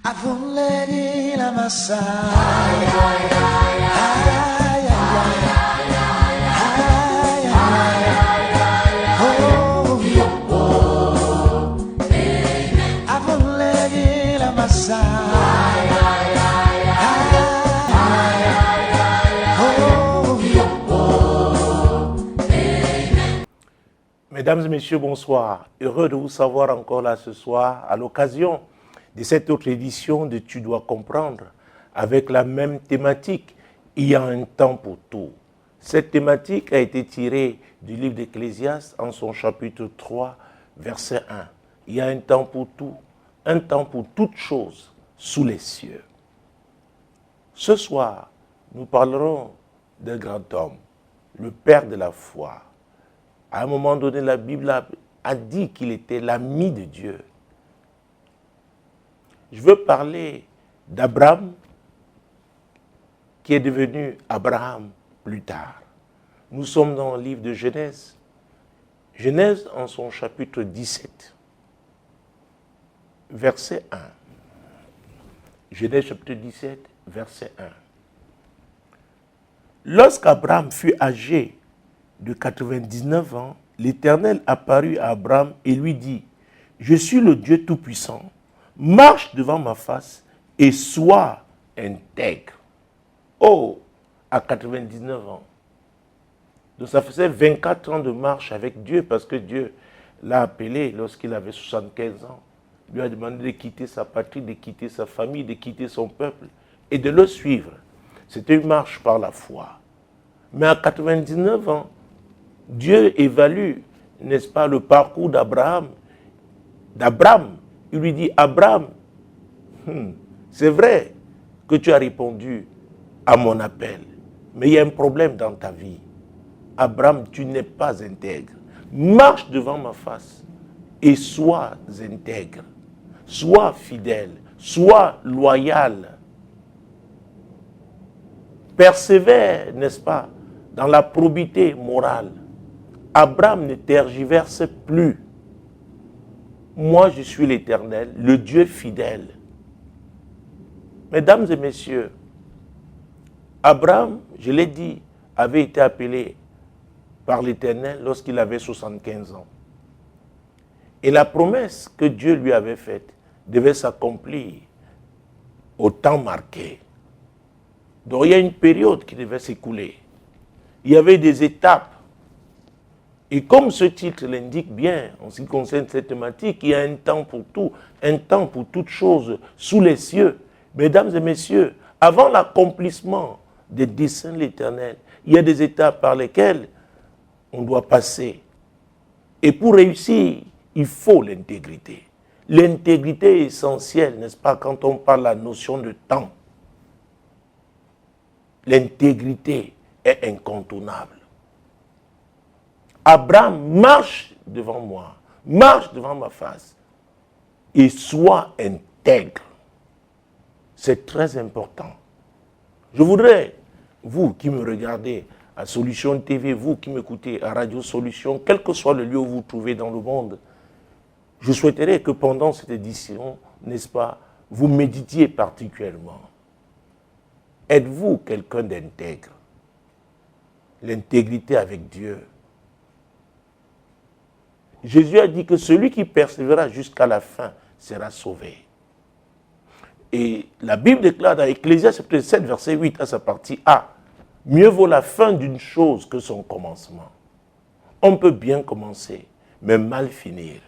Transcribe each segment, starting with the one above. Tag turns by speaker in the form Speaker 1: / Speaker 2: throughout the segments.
Speaker 1: Avunlegi la massa. Ay, ay, ay, ay, ay, ay, oh, avunlegi la massa.
Speaker 2: Mesdames et messieurs, bonsoir. Heureux de vous savoir encore là ce soir à l'occasion de cette autre édition de Tu dois comprendre avec la même thématique. Il y a un temps pour tout. Cette thématique a été tirée du livre d'Ecclésiaste en son chapitre 3, verset 1. Il y a un temps pour tout, un temps pour toutes choses sous les cieux. Ce soir, nous parlerons d'un grand homme, le père de la foi. À un moment donné, la Bible a dit qu'il était l'ami de Dieu. Je veux parler d'Abraham, qui est devenu Abraham plus tard. Nous sommes dans le livre de Genèse. Genèse en son chapitre 17, verset 1. Genèse chapitre 17, verset 1. Lorsqu'Abraham fut âgé de 99 ans, l'Éternel apparut à Abraham et lui dit, « Je suis le Dieu Tout-Puissant, marche devant ma face et sois intègre. » Oh, à 99 ans. Donc ça faisait 24 ans de marche avec Dieu parce que Dieu l'a appelé lorsqu'il avait 75 ans. Il lui a demandé de quitter sa patrie, de quitter sa famille, de quitter son peuple et de le suivre. C'était une marche par la foi. Mais à 99 ans, Dieu évalue, n'est-ce pas, le parcours d'Abraham. Il lui dit, Abraham, c'est vrai que tu as répondu à mon appel, mais il y a un problème dans ta vie. Abraham, tu n'es pas intègre. Marche devant ma face et sois intègre. Sois fidèle, sois loyal. Persévère, n'est-ce pas, dans la probité morale. Abraham ne tergiverse plus. Moi, je suis l'Éternel, le Dieu fidèle. Mesdames et messieurs, Abraham, je l'ai dit, avait été appelé par l'Éternel lorsqu'il avait 75 ans. Et la promesse que Dieu lui avait faite devait s'accomplir au temps marqué. Donc il y a une période qui devait s'écouler. Il y avait des étapes. Et comme ce titre l'indique bien, en ce qui concerne cette thématique, il y a un temps pour tout, un temps pour toutes choses sous les cieux. Mesdames et messieurs, avant l'accomplissement des desseins de l'Éternel, il y a des étapes par lesquelles on doit passer. Et pour réussir, il faut l'intégrité. L'intégrité est essentielle, n'est-ce pas, quand on parle de la notion de temps. L'intégrité est incontournable. Abraham, marche devant moi, marche devant ma face et sois intègre. C'est très important. Je voudrais, vous qui me regardez à Solution TV, vous qui m'écoutez à Radio Solution, quel que soit le lieu où vous vous trouvez dans le monde, je souhaiterais que pendant cette édition, n'est-ce pas, vous méditiez particulièrement. Êtes-vous quelqu'un d'intègre? L'intégrité avec Dieu. Jésus a dit que celui qui persévérera jusqu'à la fin sera sauvé. Et la Bible déclare dans Ecclésiaste chapitre 7, verset 8 à sa partie A, « Mieux vaut la fin d'une chose que son commencement. » On peut bien commencer, mais mal finir.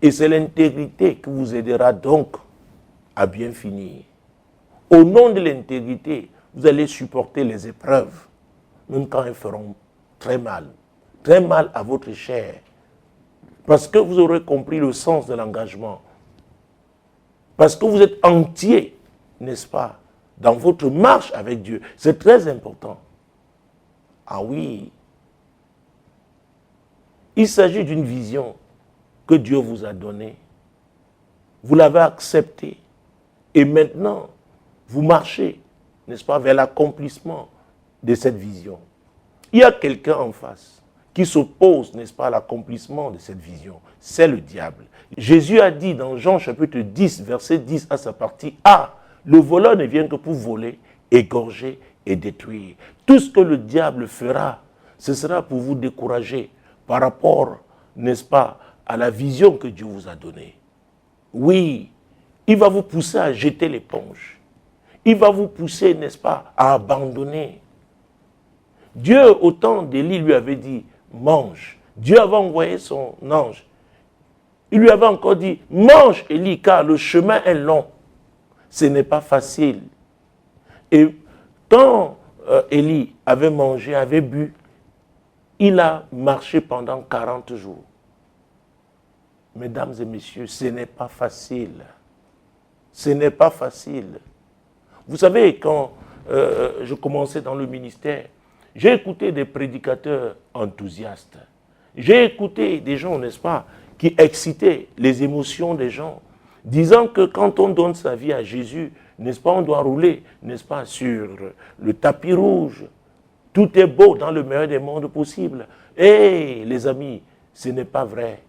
Speaker 2: Et c'est l'intégrité qui vous aidera donc à bien finir. Au nom de l'intégrité, vous allez supporter les épreuves, même quand elles feront très mal à votre chair. Parce que vous aurez compris le sens de l'engagement. Parce que vous êtes entier, n'est-ce pas, dans votre marche avec Dieu. C'est très important. Ah oui. Il s'agit d'une vision que Dieu vous a donnée. Vous l'avez acceptée. Et maintenant, vous marchez, n'est-ce pas, vers l'accomplissement de cette vision. Il y a quelqu'un en face qui s'oppose, n'est-ce pas, à l'accomplissement de cette vision. c'est le diable. Jésus a dit dans Jean chapitre 10, verset 10 à sa partie A, le voleur ne vient que pour voler, égorger et détruire. Tout ce que le diable fera, ce sera pour vous décourager par rapport, n'est-ce pas, à la vision que Dieu vous a donnée. Oui, il va vous pousser à jeter l'éponge. Il va vous pousser, n'est-ce pas, à abandonner. Dieu, au temps d'Élie, lui avait dit, mange. Dieu avait envoyé son ange. Il lui avait encore dit, mange Élie, car le chemin est long. Ce n'est pas facile. Et quand Élie avait mangé, avait bu, il a marché pendant 40 jours. Mesdames et messieurs, ce n'est pas facile. Ce n'est pas facile. Vous savez, quand je commençais dans le ministère, j'ai écouté des prédicateurs enthousiastes. J'ai écouté des gens, n'est-ce pas, qui excitaient les émotions des gens, disant que quand on donne sa vie à Jésus, n'est-ce pas, on doit rouler, n'est-ce pas, sur le tapis rouge. Tout est beau dans le meilleur des mondes possibles. Eh, les amis, ce n'est pas vrai.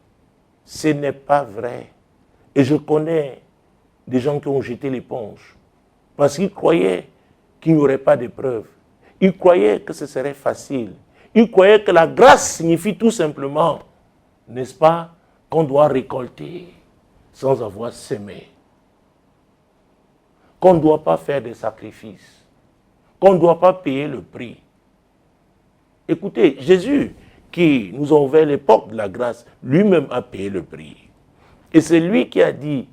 Speaker 2: Ce n'est pas vrai. Et je connais des gens qui ont jeté l'éponge parce qu'ils croyaient qu'il n'y aurait pas d'épreuve. Ils croyaient que ce serait facile. Ils croyaient que la grâce signifie tout simplement, n'est-ce pas, qu'on doit récolter sans avoir semé. Qu'on ne doit pas faire des sacrifices. Qu'on ne doit pas payer le prix. Écoutez, Jésus, qui nous a ouvert l'époque de la grâce, lui-même a payé le prix. Et c'est lui qui a dit,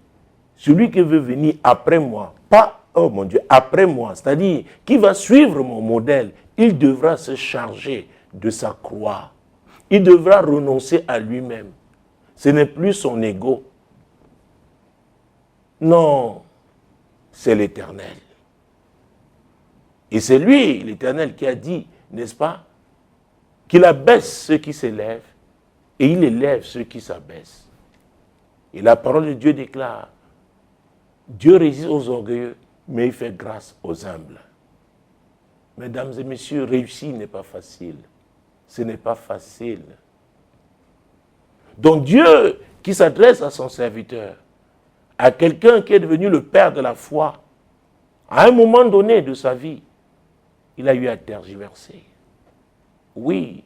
Speaker 2: celui qui veut venir après moi, pas, oh mon Dieu, après moi, c'est-à-dire qui va suivre mon modèle, il devra se charger de sa croix. Il devra renoncer à lui-même. Ce n'est plus son ego. Non, c'est l'Éternel. Et c'est lui, l'Éternel, qui a dit, n'est-ce pas, qu'il abaisse ceux qui s'élèvent et il élève ceux qui s'abaissent. Et la parole de Dieu déclare, Dieu résiste aux orgueilleux, mais il fait grâce aux humbles. Mesdames et messieurs, réussir n'est pas facile. Ce n'est pas facile. Donc Dieu, qui s'adresse à son serviteur, à quelqu'un qui est devenu le père de la foi, à un moment donné de sa vie, il a eu à tergiverser. Oui.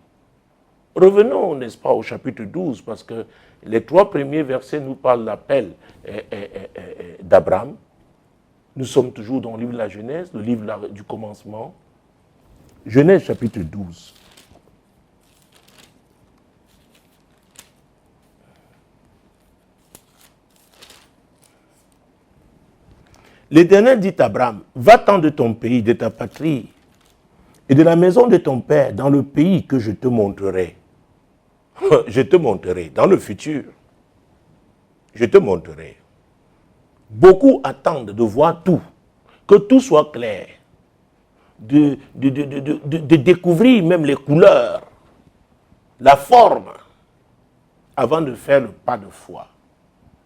Speaker 2: Revenons, n'est-ce pas, au chapitre 12, parce que les 3 premiers versets nous parlent de l'appel d'Abraham. Nous sommes toujours dans le livre de la Genèse, le livre du commencement. Genèse chapitre 12. L'Éternel dit à Abraham, va-t'en de ton pays, de ta patrie, et de la maison de ton père, dans le pays que je te montrerai. Je te montrerai, dans le futur. Je te montrerai. Beaucoup attendent de voir tout, que tout soit clair, de découvrir même les couleurs, la forme, avant de faire le pas de foi.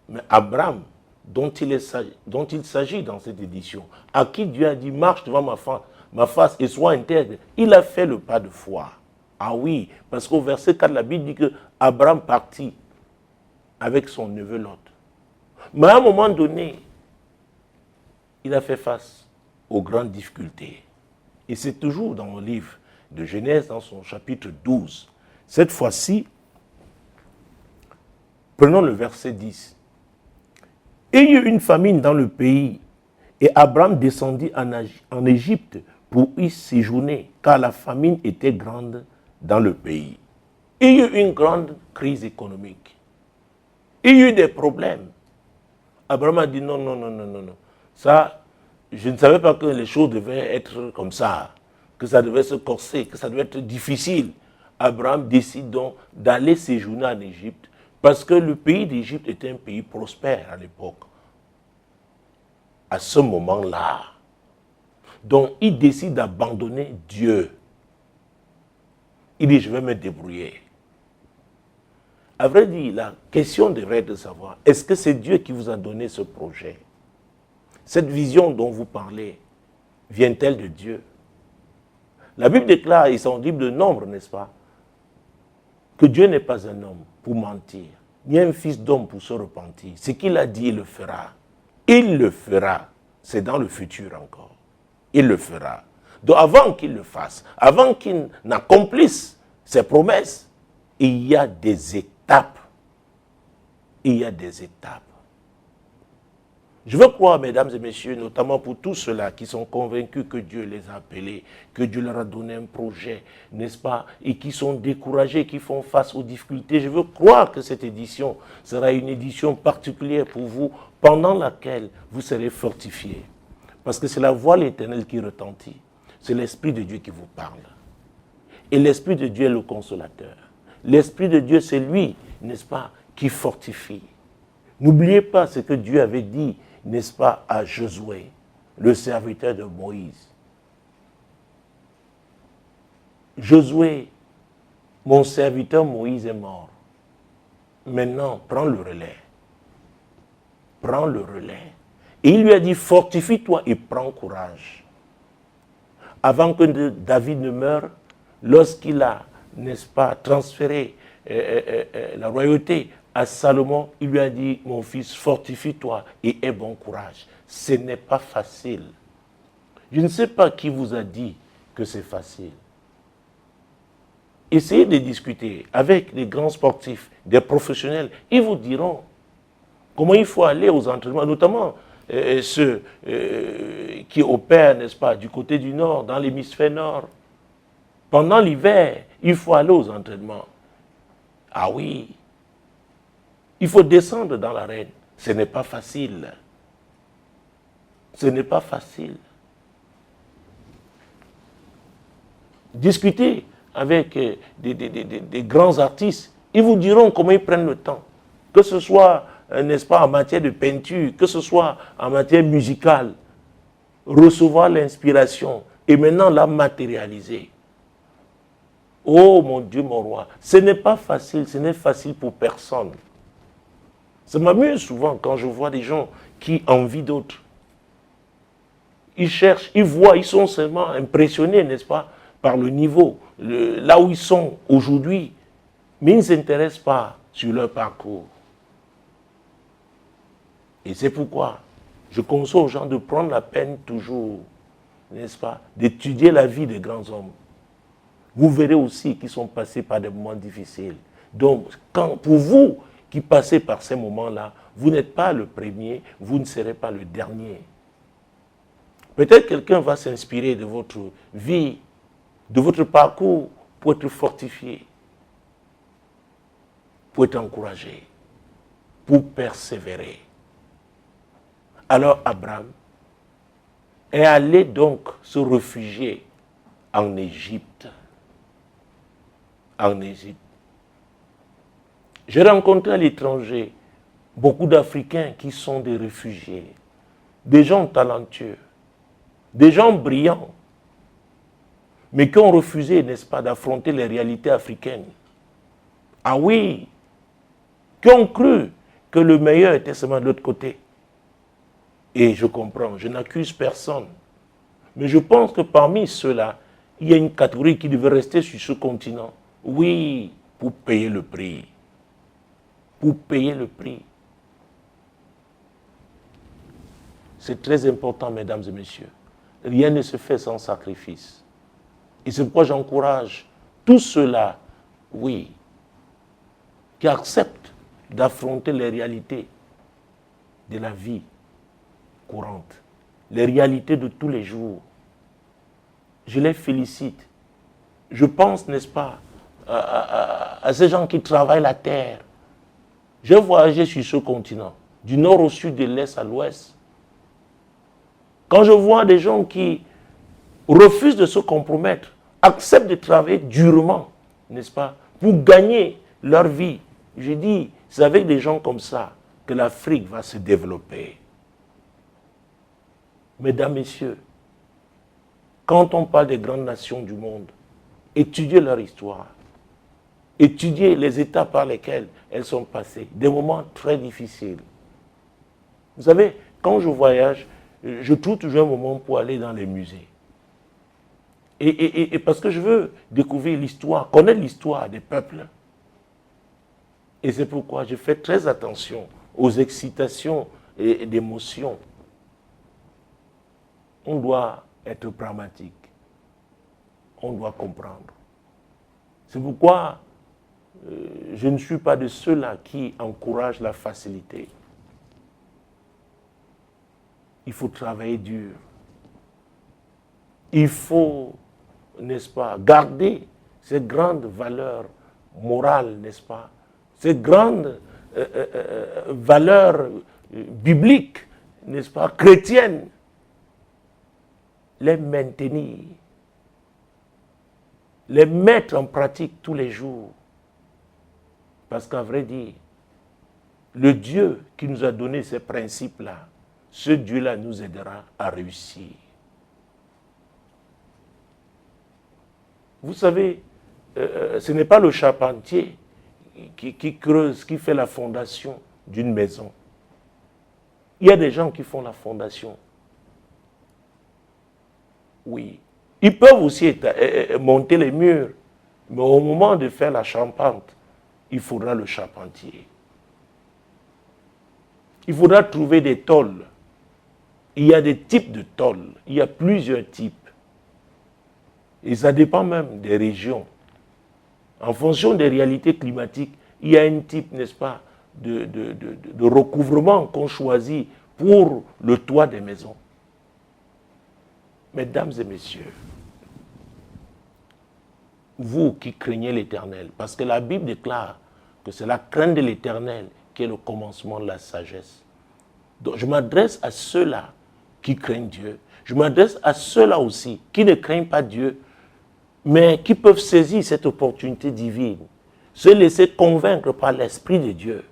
Speaker 2: Mais Abraham, dont il s'agit dans cette édition, à qui Dieu a dit, marche devant ma face et sois intègre, il a fait le pas de foi. Ah oui, parce qu'au verset 4, la Bible dit que Abraham partit avec son neveu Lot. Mais à un moment donné, il a fait face aux grandes difficultés. Et c'est toujours dans le livre de Genèse, dans son chapitre 12. Cette fois-ci, prenons le verset 10. Et il y eut une famine dans le pays, et Abraham descendit en Égypte pour y séjourner, car la famine était grande dans le pays. Il y eut une grande crise économique. Il y eut des problèmes. Abraham a dit non. Ça, je ne savais pas que les choses devaient être comme ça, que ça devait se corser, que ça devait être difficile. Abraham décide donc d'aller séjourner en Égypte, parce que le pays d'Égypte était un pays prospère à l'époque. À ce moment-là. Donc, il décide d'abandonner Dieu. Il dit, je vais me débrouiller. À vrai dire, la question devrait être de savoir, est-ce que c'est Dieu qui vous a donné ce projet? Cette vision dont vous parlez, vient-elle de Dieu? La Bible déclare, ils sont libres de nombre, n'est-ce pas, que Dieu n'est pas un homme pour mentir, ni un fils d'homme pour se repentir. Ce qu'il a dit, il le fera. Il le fera. C'est dans le futur encore. Il le fera. Donc avant qu'il le fasse, avant qu'il n'accomplisse ses promesses, il y a des étapes. Il y a des étapes. Je veux croire, mesdames et messieurs, notamment pour tous ceux-là qui sont convaincus que Dieu les a appelés, que Dieu leur a donné un projet, n'est-ce pas, et qui sont découragés, qui font face aux difficultés. Je veux croire que cette édition sera une édition particulière pour vous, pendant laquelle vous serez fortifiés. Parce que c'est la voix de l'Éternel qui retentit. C'est l'Esprit de Dieu qui vous parle. Et l'Esprit de Dieu est le consolateur. L'Esprit de Dieu, c'est lui, n'est-ce pas, qui fortifie. N'oubliez pas ce que Dieu avait dit, n'est-ce pas, à Josué, le serviteur de Moïse. Josué, mon serviteur Moïse est mort. Maintenant, prends le relais. Prends le relais. Et il lui a dit, fortifie-toi et prends courage. Avant que David ne meure, lorsqu'il a, n'est-ce pas, transféré la royauté à Salomon, il lui a dit, mon fils, fortifie-toi et aie bon courage. Ce n'est pas facile. Je ne sais pas qui vous a dit que c'est facile. Essayez de discuter avec les grands sportifs, des professionnels. Ils vous diront comment il faut aller aux entraînements, notamment ceux qui opèrent, n'est-ce pas, du côté du nord, dans l'hémisphère nord. Pendant l'hiver, il faut aller aux entraînements. Ah oui, il faut descendre dans l'arène. Ce n'est pas facile. Ce n'est pas facile. Discutez avec des grands artistes, ils vous diront comment ils prennent le temps. Que ce soit, n'est-ce pas, en matière de peinture, que ce soit en matière musicale. Recevoir l'inspiration et maintenant la matérialiser. Oh mon Dieu, mon roi, ce n'est pas facile, ce n'est facile pour personne. Ça m'amuse souvent quand je vois des gens qui envient d'autres. Ils cherchent, ils voient, ils sont seulement impressionnés, n'est-ce pas, par le niveau, là où ils sont aujourd'hui, mais ils ne s'intéressent pas sur leur parcours. Et c'est pourquoi je conseille aux gens de prendre la peine toujours, n'est-ce pas, d'étudier la vie des grands hommes. Vous verrez aussi qu'ils sont passés par des moments difficiles. Donc, pour vous qui passez par ces moments-là, vous n'êtes pas le premier, vous ne serez pas le dernier. Peut-être quelqu'un va s'inspirer de votre vie, de votre parcours, pour être fortifié, pour être encouragé, pour persévérer. Alors Abraham est allé donc se réfugier en Égypte. En Égypte. J'ai rencontré à l'étranger beaucoup d'Africains qui sont des réfugiés, des gens talentueux, des gens brillants, mais qui ont refusé, n'est-ce pas, d'affronter les réalités africaines. Ah oui, qui ont cru que le meilleur était seulement de l'autre côté. Et je comprends, je n'accuse personne. Mais je pense que parmi ceux-là, il y a une catégorie qui devait rester sur ce continent. Oui, pour payer le prix. Pour payer le prix. C'est très important, mesdames et messieurs. Rien ne se fait sans sacrifice. Et c'est pourquoi j'encourage tous ceux-là, oui, qui acceptent d'affronter les réalités de la vie courante, les réalités de tous les jours. Je les félicite. Je pense, n'est-ce pas, à ces gens qui travaillent la terre. J'ai voyagé sur ce continent, du nord au sud, de l'est à l'ouest. Quand je vois des gens qui refusent de se compromettre, acceptent de travailler durement, n'est-ce pas, pour gagner leur vie, je dis, c'est avec des gens comme ça que l'Afrique va se développer. Mesdames, messieurs, quand on parle des grandes nations du monde, étudiez leur histoire. Étudiez les étapes par lesquelles elles sont passées. Des moments très difficiles. Vous savez, quand je voyage, je trouve toujours un moment pour aller dans les musées. Et parce que je veux découvrir l'histoire, connaître l'histoire des peuples. Et c'est pourquoi je fais très attention aux excitations et d'émotions. On doit être pragmatique. On doit comprendre. C'est pourquoi je ne suis pas de ceux-là qui encouragent la facilité. Il faut travailler dur. Il faut, n'est-ce pas, garder ces grandes valeurs morales, n'est-ce pas, ces grandes valeurs bibliques, n'est-ce pas, chrétiennes, les maintenir, les mettre en pratique tous les jours. Parce qu'à vrai dire, le Dieu qui nous a donné ces principes-là, ce Dieu-là nous aidera à réussir. Vous savez, ce n'est pas le charpentier qui creuse, qui fait la fondation d'une maison. Il y a des gens qui font la fondation. Oui. Ils peuvent aussi monter les murs, mais au moment de faire la charpente, il faudra le charpentier. Il faudra trouver des tôles. Il y a des types de tôles. Il y a plusieurs types. Et ça dépend même des régions. En fonction des réalités climatiques, il y a un type, n'est-ce pas, de recouvrement qu'on choisit pour le toit des maisons. Mesdames et messieurs, vous qui craignez l'Éternel, parce que la Bible déclare que c'est la crainte de l'Éternel qui est le commencement de la sagesse. Donc je m'adresse à ceux-là qui craignent Dieu. Je m'adresse à ceux-là aussi qui ne craignent pas Dieu, mais qui peuvent saisir cette opportunité divine, se laisser convaincre par l'Esprit de Dieu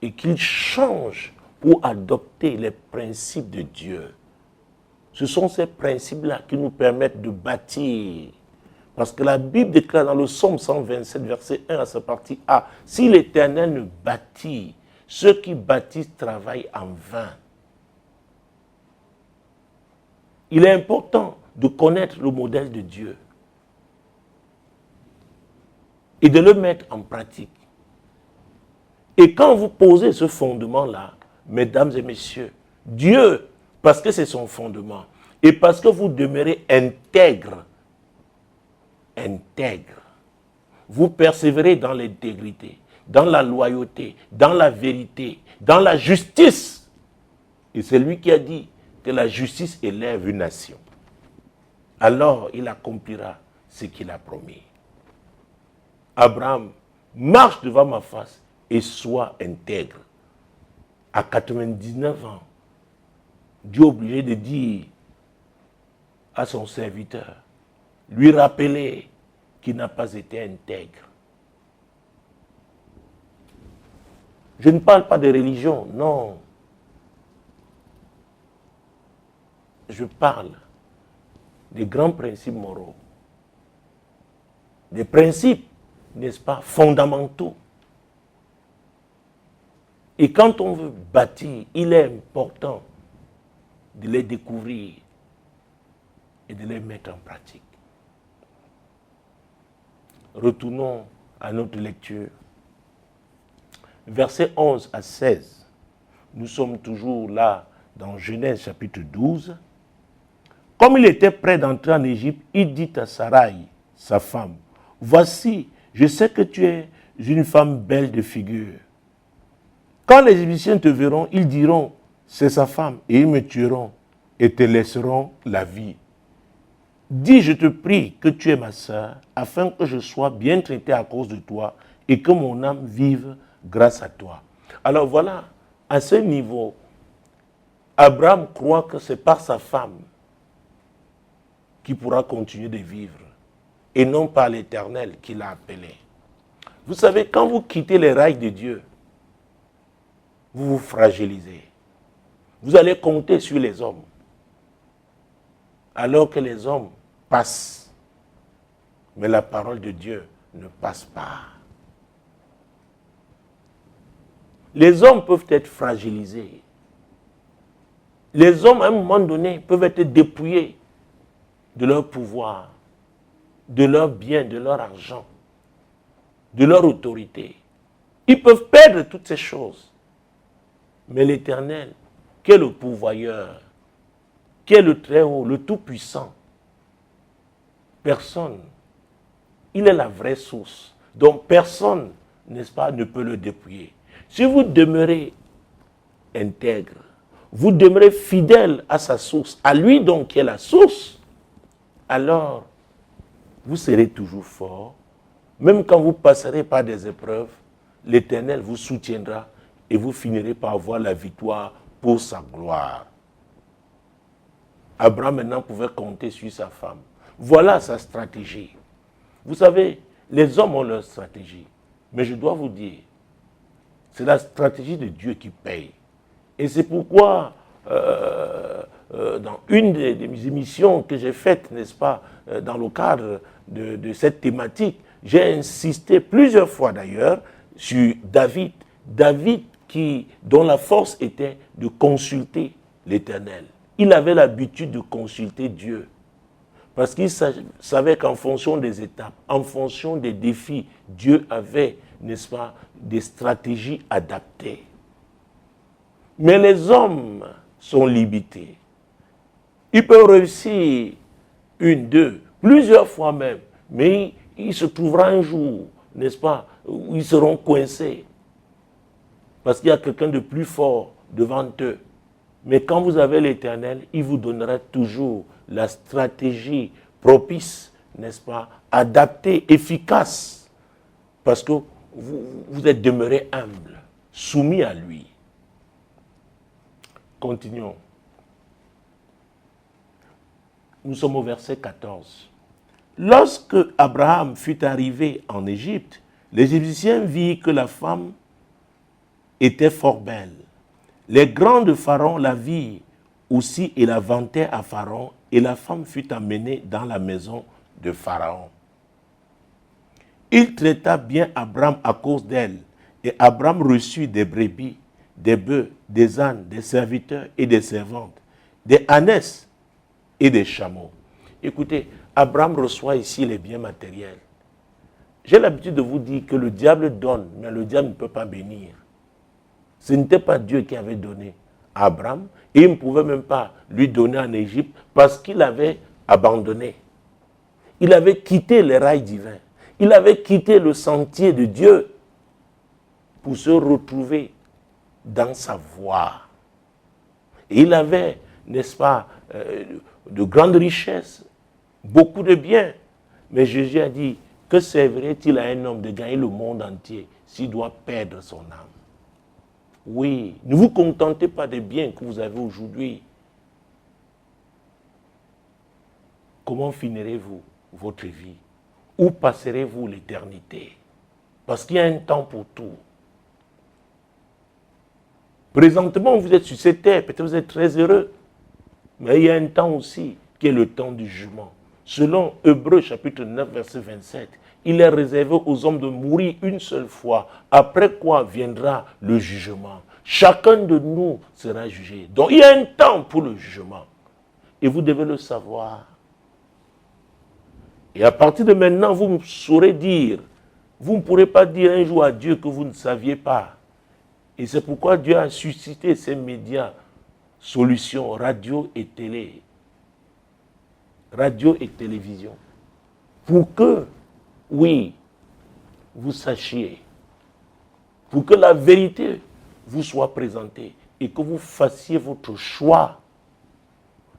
Speaker 2: et qu'ils changent pour adopter les principes de Dieu. Ce sont ces principes-là qui nous permettent de bâtir. Parce que la Bible déclare dans le Psaume 127, verset 1 à sa partie A, « Si l'Éternel ne bâtit, ceux qui bâtissent travaillent en vain. » Il est important de connaître le modèle de Dieu et de le mettre en pratique. Et quand vous posez ce fondement-là, mesdames et messieurs, Dieu, parce que c'est son fondement, et parce que vous demeurez intègre, vous persévérez dans l'intégrité, dans la loyauté, dans la vérité, dans la justice. Et c'est lui qui a dit que la justice élève une nation. Alors il accomplira ce qu'il a promis. Abraham, marche devant ma face et sois intègre. À 99 ans, Dieu est obligé de dire à son serviteur, lui rappeler qu'il n'a pas été intègre. Je ne parle pas de religion, non. Je parle des grands principes moraux. Des principes, n'est-ce pas, fondamentaux. Et quand on veut bâtir, il est important de les découvrir et de les mettre en pratique. Retournons à notre lecture. Versets 11 à 16. Nous sommes toujours là dans Genèse chapitre 12. Comme il était prêt d'entrer en Égypte, il dit à Sarai, sa femme, « Voici, je sais que tu es une femme belle de figure. Quand les Égyptiens te verront, ils diront, c'est sa femme, et ils me tueront et te laisseront la vie. Dis, je te prie que tu es ma sœur, afin que je sois bien traité à cause de toi et que mon âme vive grâce à toi. » Alors voilà, à ce niveau, Abraham croit que c'est par sa femme qui pourra continuer de vivre et non par l'Éternel qui l'a appelé. Vous savez, quand vous quittez les rails de Dieu, vous vous fragilisez. Vous allez compter sur les hommes, alors que les hommes passent. Mais la parole de Dieu ne passe pas. Les hommes peuvent être fragilisés. Les hommes, à un moment donné, peuvent être dépouillés de leur pouvoir, de leurs biens, de leur argent, de leur autorité. Ils peuvent perdre toutes ces choses. Mais l'Éternel, qui est le pourvoyeur, qui est le Très-Haut, le Tout-Puissant, personne, il est la vraie source. Donc personne, n'est-ce pas, ne peut le dépouiller. Si vous demeurez intègre, vous demeurez fidèle à sa source, à lui donc qui est la source, alors vous serez toujours fort. Même quand vous passerez par des épreuves, l'Éternel vous soutiendra et vous finirez par avoir la victoire pour sa gloire. Abraham maintenant pouvait compter sur sa femme. Voilà sa stratégie. Vous savez, les hommes ont leur stratégie. Mais je dois vous dire, c'est la stratégie de Dieu qui paye. Et c'est pourquoi, dans une des émissions que j'ai faites, n'est-ce pas, dans le cadre de cette thématique, j'ai insisté plusieurs fois d'ailleurs sur David. David dont la force était de consulter l'Éternel. Il avait l'habitude de consulter Dieu. Parce qu'il savait qu'en fonction des étapes, en fonction des défis, Dieu avait, n'est-ce pas, des stratégies adaptées. Mais les hommes sont limités. Ils peuvent réussir une, deux, plusieurs fois même, mais il se trouvera un jour, n'est-ce pas, où ils seront coincés. Parce qu'il y a quelqu'un de plus fort devant eux. Mais quand vous avez l'Éternel, il vous donnera toujours la stratégie propice, n'est-ce pas, adaptée, efficace. Parce que vous êtes demeuré humble, soumis à lui. Continuons. Nous sommes au verset 14. Lorsque Abraham fut arrivé en Égypte, les Égyptiens virent que la femme était fort belle. Les grands de Pharaon la virent aussi et la vantèrent à Pharaon, et la femme fut emmenée dans la maison de Pharaon. Il traita bien Abraham à cause d'elle, et Abraham reçut des brebis, des bœufs, des ânes, des serviteurs et des servantes, des ânesses et des chameaux. Écoutez, Abraham reçoit ici les biens matériels. J'ai l'habitude de vous dire que le diable donne, mais le diable ne peut pas bénir. Ce n'était pas Dieu qui avait donné à Abraham, et il ne pouvait même pas lui donner en Égypte parce qu'il avait abandonné. Il avait quitté les rails divins. Il avait quitté le sentier de Dieu pour se retrouver dans sa voie. Et il avait, n'est-ce pas, de grandes richesses, beaucoup de biens. Mais Jésus a dit, que servirait-il à un homme de gagner le monde entier s'il doit perdre son âme? Oui, ne vous contentez pas des biens que vous avez aujourd'hui. Comment finirez-vous votre vie? Où passerez-vous l'éternité? Parce qu'il y a un temps pour tout. Présentement, vous êtes sur cette terre, peut-être vous êtes très heureux. Mais il y a un temps aussi qui est le temps du jugement. Selon Hébreux chapitre 9, verset 27, il est réservé aux hommes de mourir une seule fois, après quoi viendra le jugement. Chacun de nous sera jugé. Donc il y a un temps pour le jugement. Et vous devez le savoir. Et à partir de maintenant, vous saurez dire, vous ne pourrez pas dire un jour à Dieu que vous ne saviez pas. Et c'est pourquoi Dieu a suscité ces médias, solutions, radio et télé. Radio et télévision. Pour que, oui, vous sachiez, pour que la vérité vous soit présentée et que vous fassiez votre choix.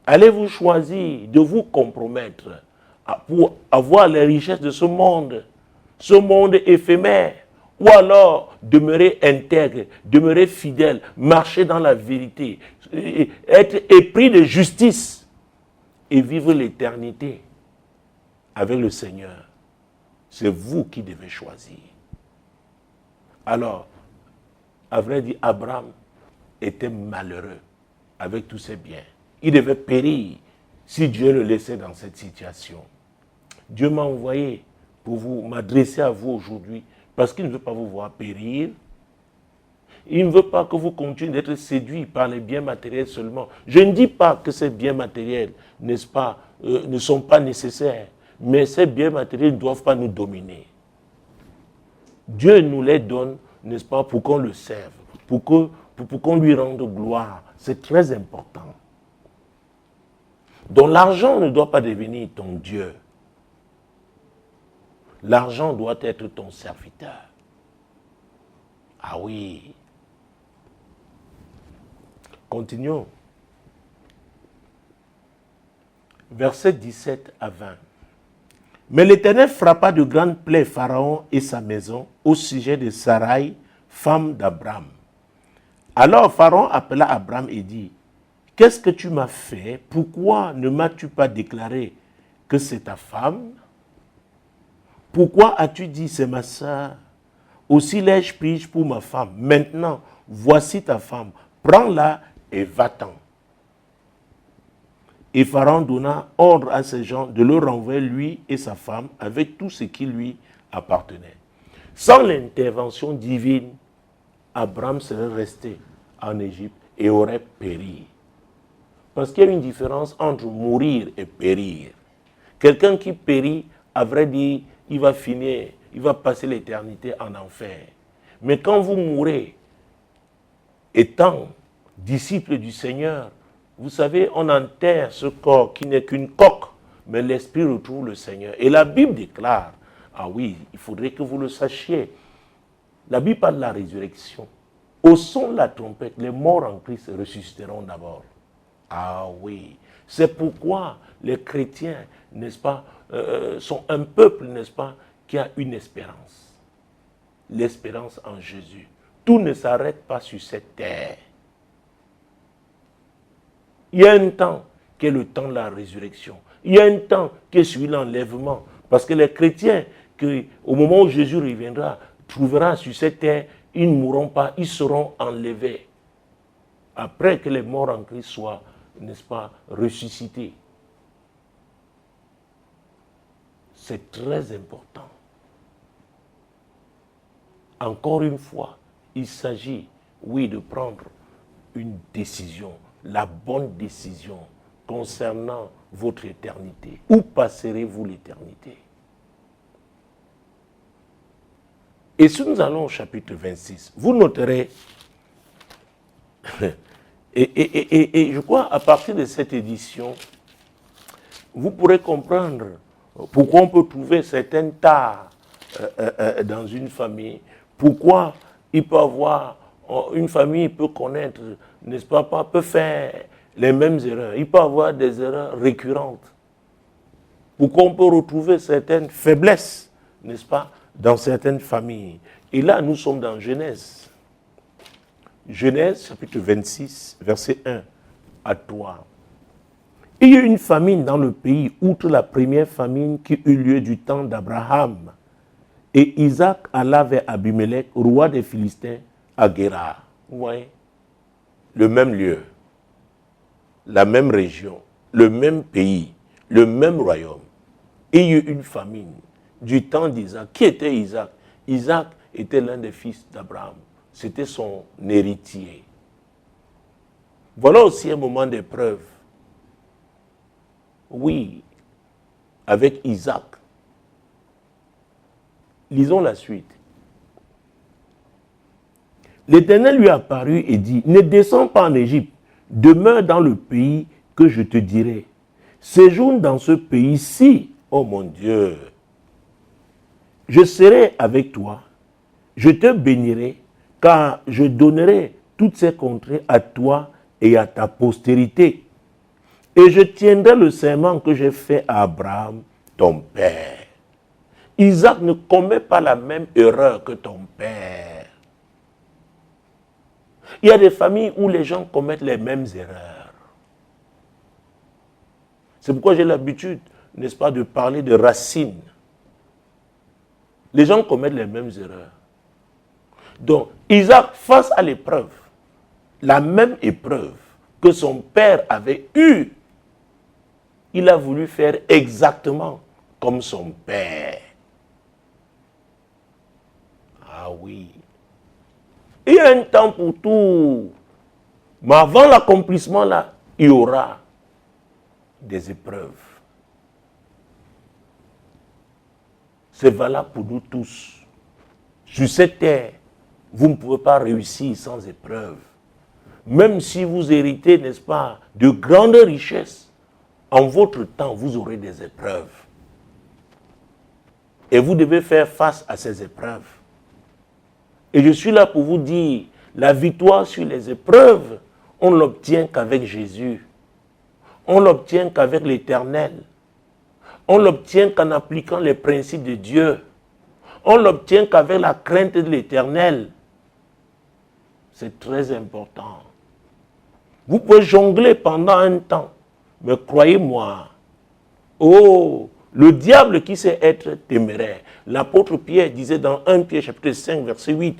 Speaker 2: Allez-vous choisir de vous compromettre pour avoir les richesses de ce monde éphémère, ou alors demeurer intègre, demeurer fidèle, marcher dans la vérité, être épris de justice et vivre l'éternité avec le Seigneur. C'est vous qui devez choisir. Alors, à vrai dire, Abraham était malheureux avec tous ses biens. Il devait périr si Dieu le laissait dans cette situation. Dieu m'a envoyé pour m'adresser à vous aujourd'hui parce qu'il ne veut pas vous voir périr. Il ne veut pas que vous continuiez d'être séduits par les biens matériels seulement. Je ne dis pas que ces biens matériels, n'est-ce pas, ne sont pas nécessaires, mais ces biens matériels ne doivent pas nous dominer. Dieu nous les donne n'est-ce pas, pour qu'on le serve, pour qu'on lui rende gloire. C'est très important. Donc l'argent ne doit pas devenir ton Dieu. L'argent doit être ton serviteur. Ah oui. Continuons. Versets 17 à 20. Mais l'Éternel frappa de grandes plaies Pharaon et sa maison au sujet de Sarai, femme d'Abraham. Alors Pharaon appela Abraham et dit, « Qu'est-ce que tu m'as fait? Pourquoi ne m'as-tu pas déclaré que c'est ta femme? Pourquoi as-tu dit, c'est ma sœur? Aussi l'ai-je prise pour ma femme. Maintenant, voici ta femme. Prends-la et va-t'en. » Et Pharaon donna ordre à ses gens de le renvoyer, lui et sa femme, avec tout ce qui lui appartenait. Sans l'intervention divine, Abraham serait resté en Égypte et aurait péri. Parce qu'il y a une différence entre mourir et périr. Quelqu'un qui périt, à vrai dire, il va finir, il va passer l'éternité en enfer. Mais quand vous mourrez, étant disciple du Seigneur, vous savez, on enterre ce corps qui n'est qu'une coque, mais l'esprit retrouve le Seigneur. Et la Bible déclare, ah oui, il faudrait que vous le sachiez, la Bible parle de la résurrection. Au son de la trompette, les morts en Christ ressusciteront d'abord. Ah oui, c'est pourquoi les chrétiens, n'est-ce pas, sont un peuple, n'est-ce pas, qui a une espérance. L'espérance en Jésus. Tout ne s'arrête pas sur cette terre. Il y a un temps qui est le temps de la résurrection. Il y a un temps qui est celui de l'enlèvement. Parce que les chrétiens, au moment où Jésus reviendra, trouvera sur cette terre, ils ne mourront pas, ils seront enlevés. Après que les morts en Christ soient, n'est-ce pas, ressuscités. C'est très important. Encore une fois, il s'agit, oui, de prendre une décision, la bonne décision concernant votre éternité. Où passerez-vous l'éternité? Et si nous allons au chapitre 26, vous noterez, et je crois à partir de cette édition, vous pourrez comprendre pourquoi on peut trouver certaines tares dans une famille, pourquoi il peut avoir, une famille peut connaître, n'est-ce pas, peut faire les mêmes erreurs, il peut avoir des erreurs récurrentes. Pourquoi on peut retrouver certaines faiblesses, n'est-ce pas, dans certaines familles. Et là, nous sommes dans Genèse. Genèse, chapitre 26, verset 1 à 3. Il y a eu une famine dans le pays, outre la première famine qui eut lieu du temps d'Abraham. Et Isaac alla vers Abimelech, roi des Philistins, à Guérar. Vous voyez? Le même lieu, la même région, le même pays, le même royaume. Et il y a eu une famine du temps d'Isaac. Qui était Isaac? Isaac était l'un des fils d'Abraham. C'était son héritier. Voilà aussi un moment d'épreuve. Oui, avec Isaac. Lisons la suite. L'Éternel lui apparut et dit, ne descends pas en Égypte, demeure dans le pays que je te dirai. Séjourne dans ce pays-ci, oh mon Dieu. Je serai avec toi, je te bénirai, car je donnerai toutes ces contrées à toi et à ta postérité. Et je tiendrai le serment que j'ai fait à Abraham, ton père. Isaac ne commet pas la même erreur que ton père. Il y a des familles où les gens commettent les mêmes erreurs. C'est pourquoi j'ai l'habitude, n'est-ce pas, de parler de racines. Les gens commettent les mêmes erreurs. Donc, Isaac, face à l'épreuve, la même épreuve que son père avait eue, il a voulu faire exactement comme son père. Ah oui. Il y a un temps pour tout. Mais avant l'accomplissement, là, il y aura des épreuves. C'est valable pour nous tous. Sur cette terre, Vous ne pouvez pas réussir sans épreuve. Même si vous héritez, n'est-ce pas, de grandes richesses, en votre temps, vous aurez des épreuves. Et vous devez faire face à ces épreuves. Et je suis là pour vous dire, la victoire sur les épreuves, on ne l'obtient qu'avec Jésus. On ne l'obtient qu'avec l'Éternel. On ne l'obtient qu'en appliquant les principes de Dieu. On ne l'obtient qu'avec la crainte de l'Éternel. C'est très important. Vous pouvez jongler pendant un temps, mais croyez-moi, oh, le diable qui sait être téméraire. L'apôtre Pierre disait dans 1 Pierre chapitre 5 verset 8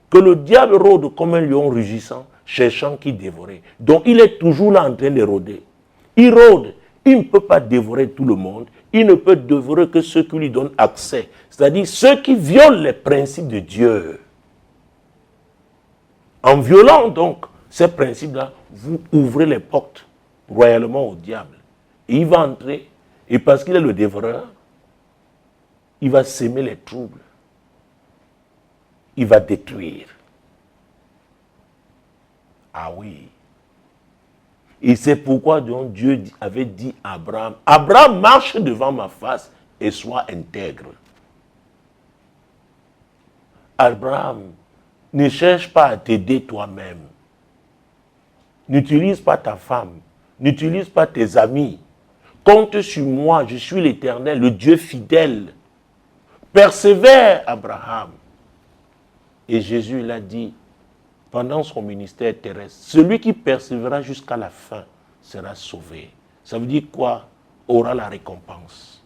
Speaker 2: que le diable rôde comme un lion rugissant, cherchant qui dévorer. Donc il est toujours là en train de rôder. Il rôde, il ne peut pas dévorer tout le monde, il ne peut dévorer que ceux qui lui donnent accès, c'est-à-dire ceux qui violent les principes de Dieu. En violant donc ces principes-là, vous ouvrez les portes royalement au diable. Et il va entrer, et parce qu'il est le dévoreur, il va s'aimer les troubles. Il va détruire. Ah oui. Et c'est pourquoi donc Dieu avait dit à Abraham, Abraham, marche devant ma face et sois intègre. Abraham, ne cherche pas à t'aider toi-même. N'utilise pas ta femme. N'utilise pas tes amis. Compte sur moi, je suis l'Éternel, le Dieu fidèle. Persévère, Abraham. Et Jésus l'a dit pendant son ministère terrestre. Celui qui persévérera jusqu'à la fin sera sauvé. Ça veut dire quoi? Aura la récompense.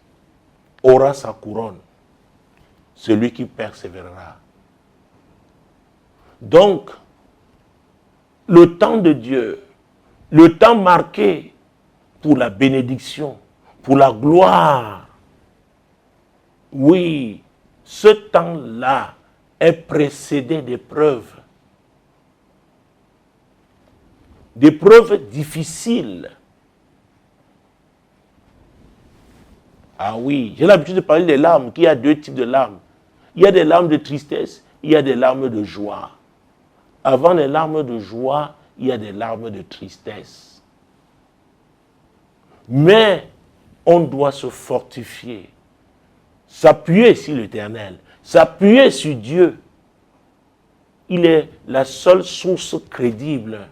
Speaker 2: Aura sa couronne. Celui qui persévérera. Donc, le temps de Dieu, le temps marqué pour la bénédiction, pour la gloire, oui, ce temps-là est précédé d'épreuves. D'épreuves difficiles. Ah oui, j'ai l'habitude de parler des larmes, qu'il y a deux types de larmes. Il y a des larmes de tristesse, il y a des larmes de joie. Avant les larmes de joie, il y a des larmes de tristesse. Mais on doit se fortifier, s'appuyer sur l'Éternel, s'appuyer sur Dieu. Il est la seule source crédible.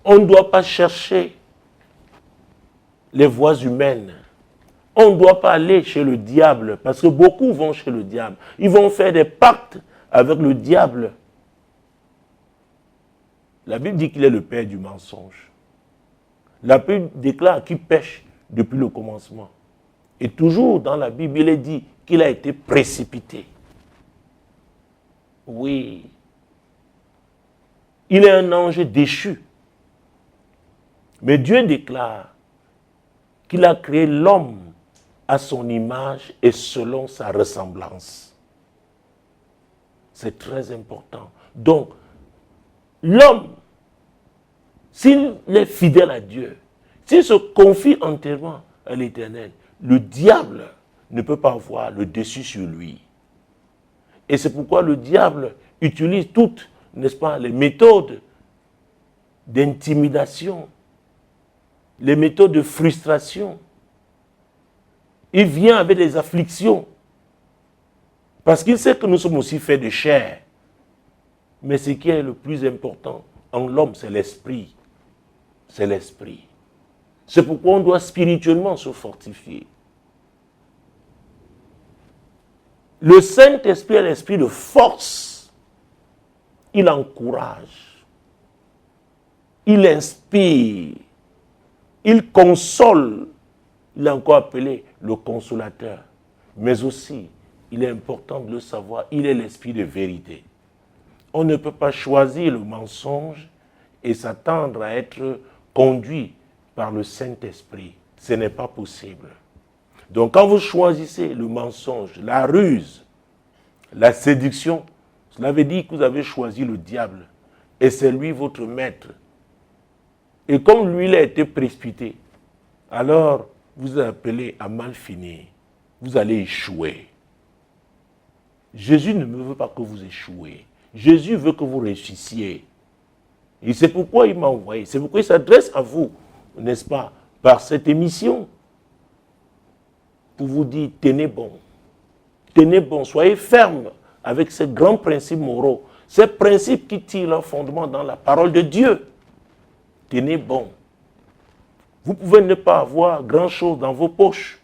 Speaker 2: On ne doit pas chercher les voies humaines. On ne doit pas aller chez le diable, parce que beaucoup vont chez le diable. Ils vont faire des pactes avec le diable. La Bible dit qu'il est le père du mensonge. La Bible déclare qu'il pêche depuis le commencement. Et toujours dans la Bible, il est dit qu'il a été précipité. Oui. Il est un ange déchu. Mais Dieu déclare qu'il a créé l'homme à son image et selon sa ressemblance. C'est très important. Donc, l'homme, s'il est fidèle à Dieu, s'il se confie entièrement à l'Éternel, le diable ne peut pas avoir le dessus sur lui. Et c'est pourquoi le diable utilise toutes, n'est-ce pas, les méthodes d'intimidation, les méthodes de frustration. Il vient avec des afflictions. Parce qu'il sait que nous sommes aussi faits de chair. Mais ce qui est le plus important en l'homme, c'est l'esprit. C'est l'esprit. C'est pourquoi on doit spirituellement se fortifier. Le Saint-Esprit est l'esprit de force. Il encourage. Il inspire. Il console. Il est encore appelé le consolateur. Mais aussi, il est important de le savoir, il est l'esprit de vérité. On ne peut pas choisir le mensonge et s'attendre à être conduit par le Saint-Esprit. Ce n'est pas possible. Donc quand vous choisissez le mensonge, la ruse, la séduction, cela veut dire que vous avez choisi le diable et c'est lui votre maître. Et comme lui, il a été précipité, alors vous appelez à mal finir. Vous allez échouer. Jésus ne veut pas que vous échouez. Jésus veut que vous réussissiez. Et c'est pourquoi il m'a envoyé. C'est pourquoi il s'adresse à vous, n'est-ce pas, par cette émission. Pour vous dire, tenez bon. Tenez bon, soyez ferme avec ces grands principes moraux. Ces principes qui tirent leur fondement dans la parole de Dieu. Tenez bon. Vous pouvez ne pas avoir grand-chose dans vos poches.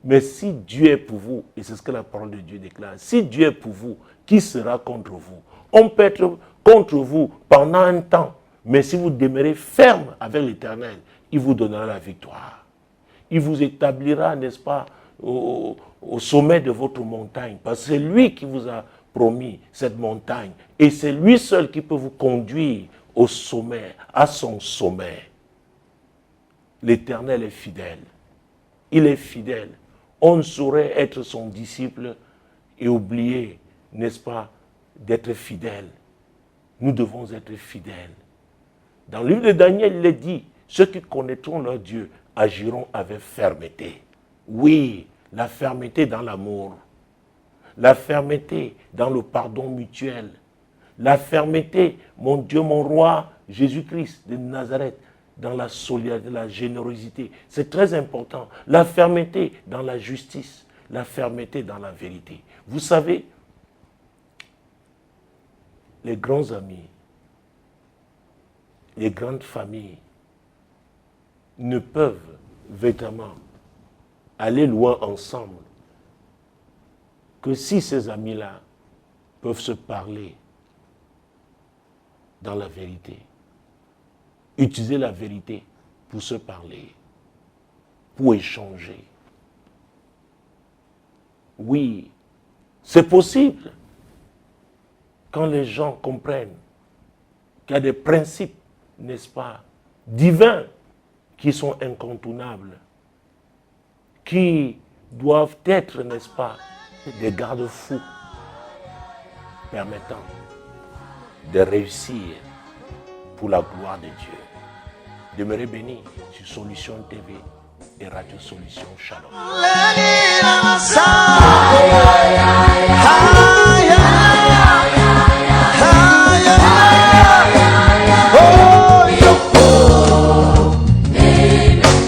Speaker 2: Mais si Dieu est pour vous, et c'est ce que la parole de Dieu déclare, si Dieu est pour vous, qui sera contre vous? On peut être contre vous pendant un temps, mais si vous demeurez ferme avec l'Éternel, il vous donnera la victoire. Il vous établira, n'est-ce pas, au sommet de votre montagne, parce que c'est lui qui vous a promis cette montagne, et c'est lui seul qui peut vous conduire au sommet, à son sommet. L'Éternel est fidèle. Il est fidèle. On ne saurait être son disciple et oublier, n'est-ce pas, d'être fidèle. Nous devons être fidèles. Dans le livre de Daniel, il est dit, ceux qui connaîtront leur Dieu agiront avec fermeté. Oui, la fermeté dans l'amour. La fermeté dans le pardon mutuel. La fermeté, mon Dieu, mon roi, Jésus-Christ de Nazareth, dans la solidarité, la générosité. C'est très important. La fermeté dans la justice. La fermeté dans la vérité. Vous savez, les grands amis, les grandes familles ne peuvent véritablement aller loin ensemble que si ces amis-là peuvent se parler dans la vérité. Utiliser la vérité pour se parler, pour échanger. Oui, c'est possible quand les gens comprennent qu'il y a des principes, n'est-ce pas, divins qui sont incontournables, qui doivent être, n'est-ce pas, des garde-fous permettant de réussir pour la gloire de Dieu. Demeurez bénis sur Solution TV et Radio Solution Shalom.